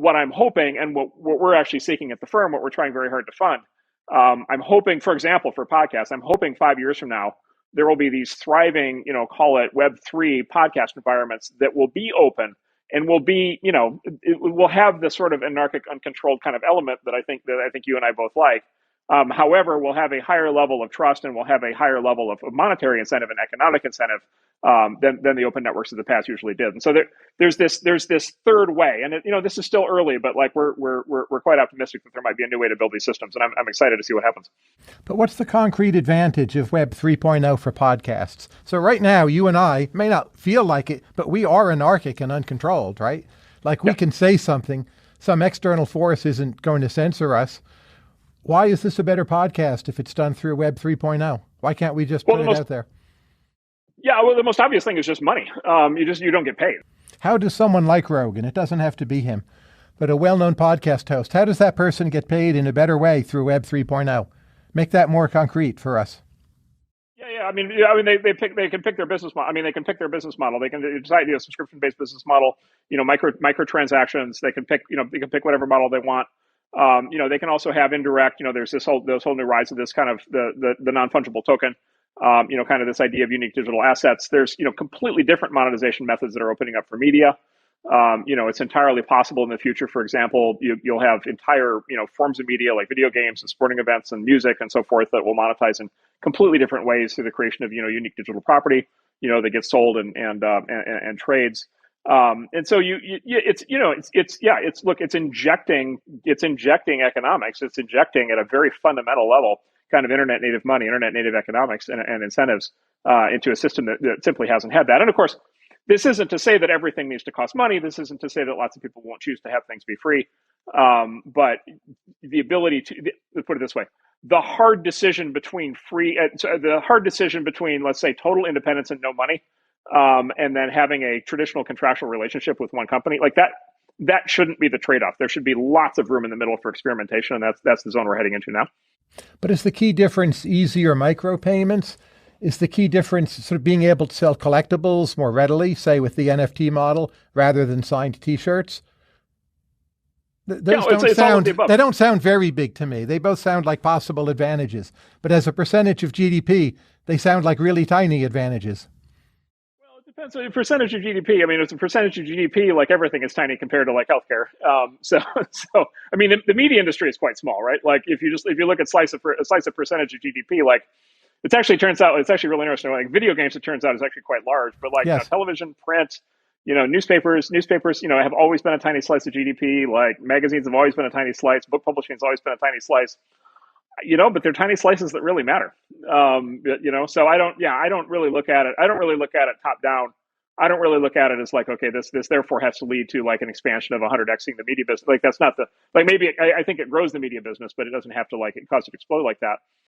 what I'm hoping, and what we're actually seeking at the firm, what we're trying very hard to fund, I'm hoping, for example, for podcasts, I'm hoping 5 years from now, there will be these thriving, call it Web3 podcast environments that will be open and will be, it will have this sort of anarchic, uncontrolled kind of element that I think you and I both like. However, we'll have a higher level of trust, and we'll have a higher level of monetary incentive and economic incentive than the open networks of the past usually did. And so there's this third way, and this is still early, but like we're quite optimistic that there might be a new way to build these systems, and I'm excited to see what happens. But what's the concrete advantage of Web 3.0 for podcasts? So right now, you and I may not feel like it, but we are anarchic and uncontrolled, right? Like we can say something, some external force isn't going to censor us. Why is this a better podcast if it's done through Web 3.0? Why can't we just put it out there? Yeah, well, the most obvious thing is just money. You don't get paid. How does someone like Rogan, it doesn't have to be him, but a well-known podcast host, how does that person get paid in a better way through Web 3.0? Make that more concrete for us. Yeah. I mean, they can pick their business model. They can pick their business model. They can decide a subscription-based business model. Microtransactions. They can pick. They can pick whatever model they want. They can also have indirect. There's this whole new rise of this kind of the non-fungible token. Kind of this idea of unique digital assets. There's completely different monetization methods that are opening up for media. It's entirely possible in the future. For example, you'll have entire forms of media like video games and sporting events and music and so forth that will monetize in completely different ways through the creation of unique digital property that gets sold and trades. And so it's injecting economics. It's injecting at a very fundamental level kind of internet native money, internet native economics and incentives into a system that simply hasn't had that. And of course, this isn't to say that everything needs to cost money. This isn't to say that lots of people won't choose to have things be free. But the ability to, let's put it this way, the hard decision between let's say total independence and no money, and then having a traditional contractual relationship with one company like that shouldn't be the trade-off. There should be lots of room in the middle for experimentation, and that's the zone we're heading into now. But is the key difference easier micropayments? Is the key difference sort of being able to sell collectibles more readily, say with the NFT model, rather than signed T-shirts? They don't sound very big to me. They both sound like possible advantages. But as a percentage of GDP, they sound like really tiny advantages. Well, it depends on the percentage of GDP. It's a percentage of GDP, like everything is tiny compared to like healthcare. The media industry is quite small, right? Like if you look at slice of percentage of GDP, like it actually turns out it's actually really interesting. Like video games, it turns out is actually quite large, but like television, print, newspapers, have always been a tiny slice of GDP. Like magazines have always been a tiny slice. Book publishing has always been a tiny slice. But they're tiny slices that really matter. So I don't really look at it. I don't really look at it top down. I don't really look at it as like, okay, this therefore has to lead to like an expansion of 100xing the media business. Like that's not maybe I think it grows the media business, but it doesn't have to cause it to explode like that.